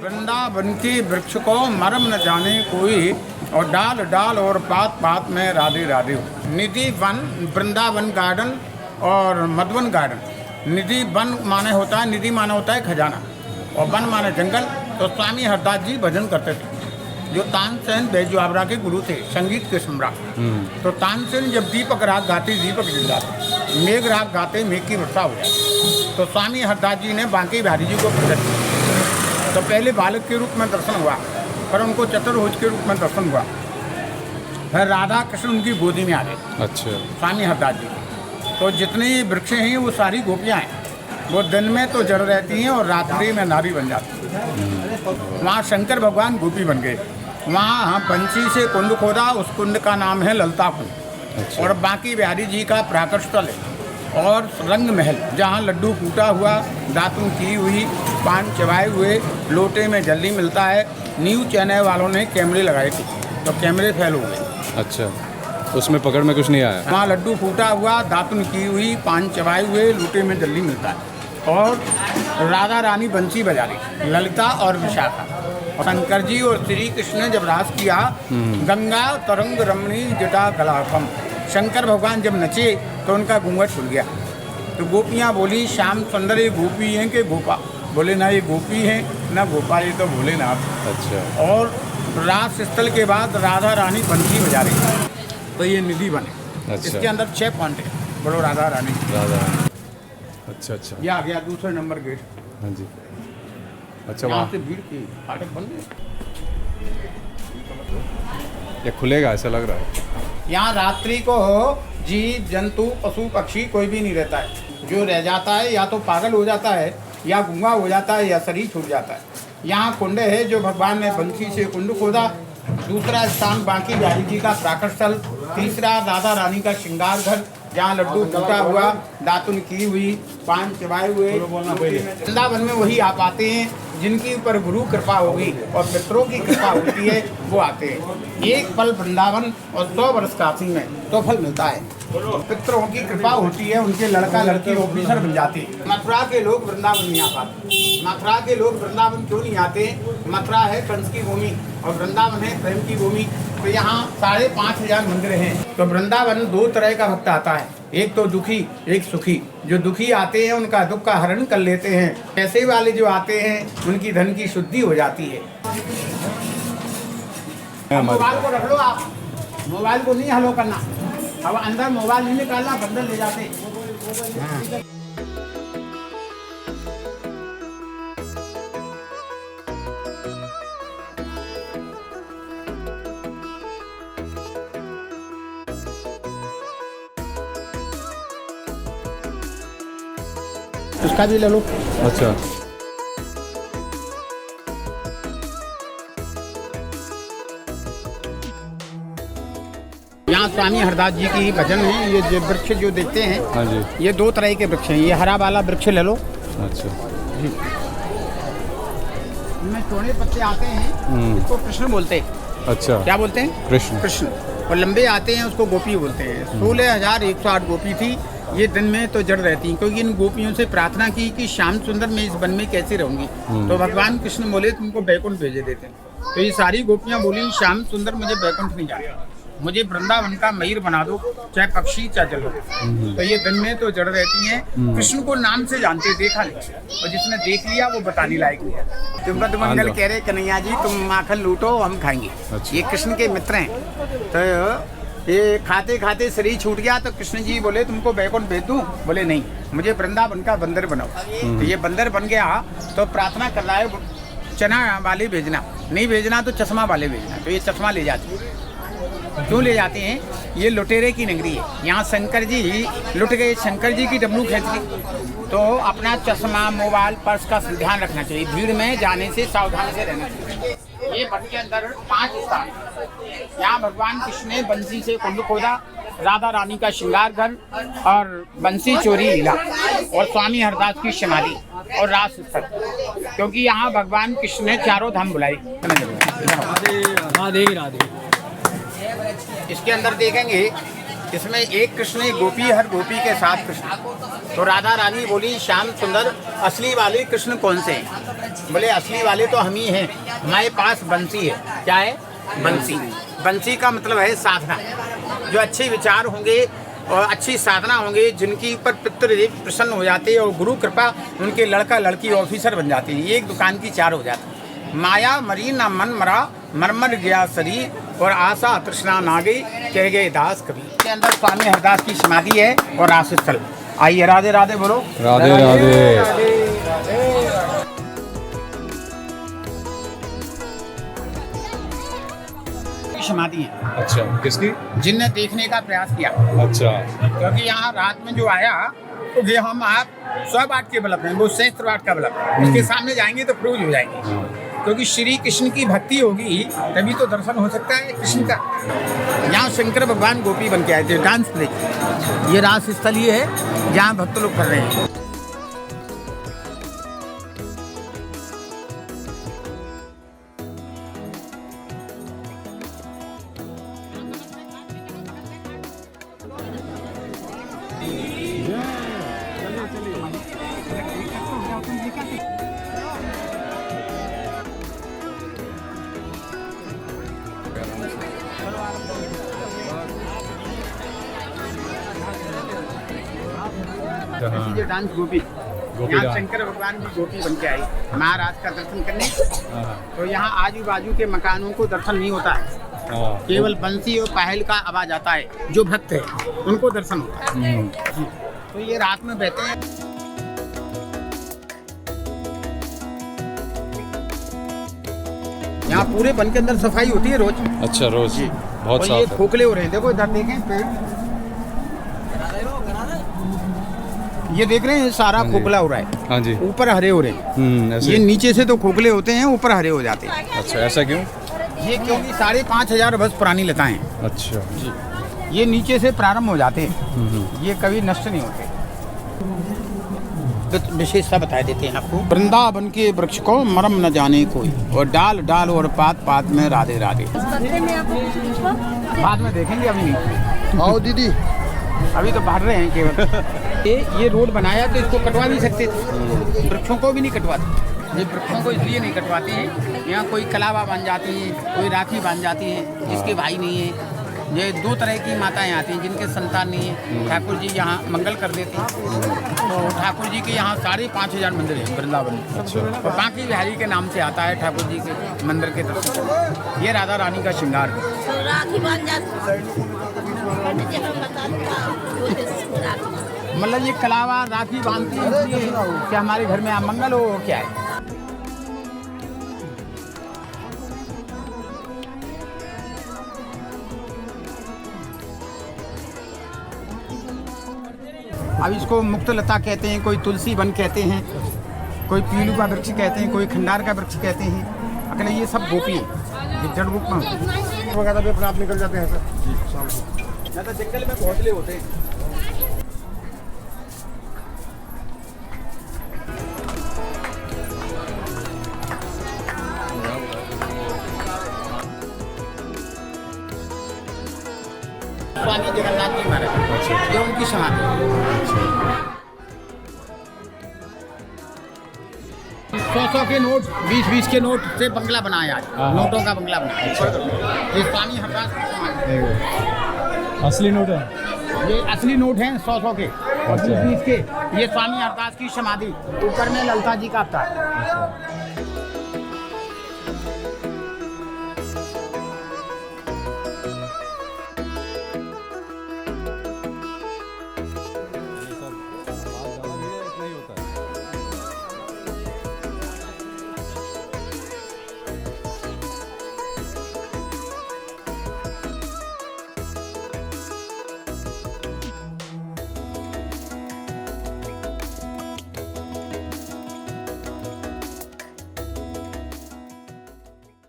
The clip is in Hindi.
वृंदावन के वृक्ष को मरम न जाने कोई, और डाल डाल और पात पात में राधे राधे हो। निधि वन वृंदावन गार्डन और मधुवन गार्डन। निधि वन माने होता है, निधि माने होता है खजाना, और वन माने जंगल। तो स्वामी हरदास जी भजन करते थे, जो तानसेन बैजवावरा के गुरु थे, संगीत के सम्राट। तो तानसेन जब दीपक राग गाते दीपक जल जाते, मेघ राग गाते मेघ की वर्षा हो जाती। तो स्वामी हरदास जी ने बांके बिहारी जी को प्रकट किया। तो पहले बालक के रूप में दर्शन हुआ, पर उनको चतुर्भुज के रूप में दर्शन हुआ। फिर राधा कृष्ण उनकी गोदी में आ गए। अच्छा। स्वामी हरदास जी। तो जितने वृक्ष हैं वो सारी गोपियाँ हैं। वो दिन में तो जड़ रहती हैं और रात्रि में नारी बन जाती हैं। वहाँ शंकर भगवान गोपी बन गए। वहाँ बंसी से कुंड खोदा, उस कुंड का नाम है ललता कुंड। अच्छा। और बांके बिहारी जी का प्राकट स्थल है। और रंग महल, जहाँ लड्डू फूटा हुआ, दातुन की हुई, पान चबाए हुए, लोटे में जल्दी मिलता है। न्यूज़ चैनल वालों ने कैमरे लगाए थे, तो कैमरे फेल हो गए। अच्छा, उसमें पकड़ में कुछ नहीं आया। वहाँ लड्डू फूटा हुआ, दातुन की हुई, पान चबाए हुए, लोटे में जल्दी मिलता है। और राधा रानी बंसी बजा रही, ललिता और विशाखा। और शंकर जी और श्री कृष्ण ने जब रास किया, गंगा तरंग रमणी जटा कलापम, शंकर भगवान जब नचे तो उनका घूंघट खुल गया। तो गोपियाँ बोली, श्याम सुंदर ये गोपी हैं कि गोपा? बोले ना ये गोपी हैं ना गोपा, ये तो भोलेनाथ। अच्छा। और रास स्थल के बाद राधा रानी बंसी बजा रही, तो ये निधि बने। अच्छा। इसके अंदर 6 पॉइंट है। बोलो राधा रानी। राधा। अच्छा अच्छा। ये आ गया दूसरे नंबर गेट। हाँ जी। अच्छा, यहाँ वहाँ से भीड़ की फाटक बंद है। ये खुलेगा ऐसा लग रहा है। यहाँ रात्रि को जीव जंतु पशु पक्षी कोई भी नहीं रहता है। जो रह जाता है या तो पागल हो जाता है, या गूंगा हो जाता है, या शरीर छूट जाता है। यहाँ कुंड है जो भगवान ने बंसी से कुंड खोदा। दूसरा स्थान बांके बिहारी जी का प्राकट स्थल। तीसरा राधा रानी का श्रृंगार घर, जहाँ लड्डू फूटा हुआ, दातुन की हुई, पान चबाए हुए। वृंदावन में वही आप आते हैं जिनकी ऊपर गुरु कृपा होगी और पितरों की कृपा होती है, वो आते हैं। एक पल वृंदावन और 100 वर्ष काशी में तो फल मिलता है। पितरों की कृपा होती है, उनके लड़का लड़की ऑफिसर बन जाते हैं। मथुरा के लोग वृंदावन नहीं आ पाते। मथुरा के लोग वृंदावन क्यों नहीं आते? मथुरा है कंस की भूमि और वृंदावन है प्रेम की भूमि। तो यहाँ 5,500 मंदिर हैं। तो वृंदावन 2 तरह का भक्त आता है, एक तो दुखी, एक सुखी। जो दुखी आते हैं उनका दुख का हरण कर लेते हैं। पैसे वाले जो आते हैं उनकी धन की शुद्धि हो जाती है। मोबाइल को रख लो आप, मोबाइल को नहीं हलो करना। अब अंदर मोबाइल नहीं निकालना, बंदर ले जाते। उसका भी ले लो। अच्छा। यहाँ स्वामी हरदास जी की भजन है। ये जो वृक्ष जो देखते हैं, हाँ जी, ये 2 तरह के वृक्ष हैं। ये हरा वाला वृक्ष ले लो। अच्छा। इनमें चौड़े पत्ते आते हैं, इसको कृष्ण बोलते हैं। अच्छा। क्या बोलते हैं? कृष्ण। कृष्ण। और लंबे आते हैं, उसको गोपी बोलते हैं। 16,108 गोपी थी। ये दिन में तो जड़ रहती हैं, क्योंकि इन गोपियों से प्रार्थना की कि श्याम सुंदर मैं इस वन में कैसे रहूंगी। तो भगवान कृष्ण बोले तुमको बैकुंठ भेजे देते हैं। तो ये सारी गोपियाँ बोली, श्याम सुंदर मुझे बैकुंठ नहीं जाना, मुझे वृंदावन का मयूर बना दो, चाहे पक्षी चाहे जल। तो ये दिन में तो जड़ रहती हैं। कृष्ण को नाम से जानते, देखा नहीं, और जिसने देख लिया वो बताने लायक नहीं। तुमको मंगल कह रहे कन्हैया जी तुम माखन लूटो, हम खाएंगे। अच्छा। ये कृष्ण के मित्र हैं। तो ये खाते खाते शरीर छूट गया, तो कृष्ण जी बोले तुमको बैकुंठ भेज दूं? बोले नहीं, मुझे वृंदावन का बंदर बनाओ। तो ये बंदर बन गया। तो प्रार्थना कर रहा है, चना वाले भेजना, नहीं भेजना तो चश्मा वाले भेजना। तो ये चश्मा ले जाते हैं। क्यों ले जाते हैं? ये लुटेरे की नगरी है। यहाँ शंकर जी लुट गए, शंकर जी की डमरू खींच ली। तो अपना चश्मा, मोबाइल, पर्स का ध्यान रखना चाहिए। भीड़ में जाने से सावधान से रहना चाहिए। ये वन के अंदर 5 स्थान। यहाँ भगवान कृष्ण ने बंसी से कुंड खोदा, राधा रानी का श्रृंगार घर और बंसी चोरी लीला, और स्वामी हरदास की समाधि और रास स्थल। क्योंकि यहाँ भगवान कृष्ण ने 4 धाम बुलाए। राधे राधे। इसके अंदर देखेंगे, इसमें एक कृष्ण, एक गोपी, हर गोपी के साथ कृष्ण। तो राधा रानी बोली श्याम सुंदर असली वाले कृष्ण कौन से हैं? बोले असली वाले तो हम ही हैं, हमारे पास बंसी है। क्या है? बंसी। बंसी का मतलब है साधना। जो अच्छे विचार होंगे और अच्छी साधना होंगे, जिनकी ऊपर पितृदेव प्रसन्न हो जाते हैं और गुरु कृपा उनके लड़का लड़की ऑफिसर बन जाते हैं। एक दुकान की 4 हो जाती। माया मरी ना मन मरा, मरमर गया शरीर और आशा तृष्णा ना गई, कह गए दास कभी। के अंदर स्वामी हरदास की समाधि है और आशीष स्थल। आइए, राधे राधे बोलो। राधे राधे। समाधि है। अच्छा, किसकी? जिनने देखने का प्रयास किया। अच्छा। क्योंकि यहाँ रात में जो आया तो ये हम आप 100 वाट के बल्ब हैं, वो 70 वाट का बल्ब। इसके सामने जाएंगे तो फ्रूज हो जाएंगे। क्योंकि श्री कृष्ण की भक्ति होगी तभी तो दर्शन हो सकता है कृष्ण का। यहाँ शंकर भगवान गोपी बन के आए थे। डांस देखिए, ये रास स्थल ही है जहाँ भक्त लोग कर रहे हैं। जो डांस गोपी, यहाँ शंकर भगवान की गोपी बन के आई महाराज का दर्शन करने। तो यहाँ आजू बाजू के मकानों को दर्शन नहीं होता है, केवल बंसी और पायल का आवाज आता है। जो भक्त है उनको दर्शन होता है। तो ये रात में बहते हैं। यहाँ पूरे वन के अंदर सफाई होती है रोज। अच्छा, रोज बहुत और साफ ये है। खोखले हो रहे हैं, देखो इधर देखें पेड़, ये देख रहे हैं सारा खोखला हो रहा है। हाँ जी। ऊपर हरे हो रहे हैं। ऐसे। ये नीचे से तो खोखले होते हैं, ऊपर हरे हो जाते हैं। अच्छा, ऐसा क्यों? ये क्योंकि 5,500 वर्ष पुरानी लताएं हैं। अच्छा जी, ये नीचे से प्रारंभ हो जाते हैं, ये कभी नष्ट नहीं होते। तो विशेषता बता देते हैं आपको। वृंदावन के वृक्ष को मरम न जाने कोई, और डाल डाल और पात पात में राधे राधे। बाद में देखेंगे, अभी नहीं। आओ दीदी, अभी तो बढ़ रहे हैं केवल। ये रोड बनाया तो इसको कटवा नहीं सकते थे, वृक्षों को भी नहीं कटवाते। ये वृक्षों को इसलिए नहीं कटवाते हैं, यहाँ कोई कलावा बन जाती है, कोई राखी बन जाती है जिसके भाई नहीं है। ये 2 तरह की माताएं आती हैं जिनके संतान नहीं है। ठाकुर जी यहाँ मंगल कर देते हैं। तो ठाकुर जी के यहाँ 5,500 मंदिर है वृंदावन में। अच्छा। और बाकी बिहारी के नाम से आता है ठाकुर जी के मंदिर के दर्शन। ये राधा रानी का श्रृंगार है। राखी बांध जाती, मतलब ये कलावा राखी बांधती है इसलिए कि हमारे घर में मंगल हो, क्या है। अब इसको मुक्त लता कहते हैं, कोई तुलसी वन कहते हैं, कोई पीलू का वृक्ष कहते हैं, कोई खंडार का वृक्ष कहते हैं। अगले ये सब गोपी है, ये जड़ रूप में वगैरह भी अपने आप निकल जाते हैं सर। या तो जंगल में घोंसले होते हैं। स्वामी जगन्नाथ जी महाराज, ये उनकी समाधि है। 100 के नोट, 20 के नोट से बंगला बनाया आज, नोटों का बंगला बनाया। ये स्वामी हरदास की समाधि है। असली नोट है? ये असली नोट हैं 100 के और 20 के। ये स्वामी हरदास की समाधि, ऊपर में ललिता जी का अवतार।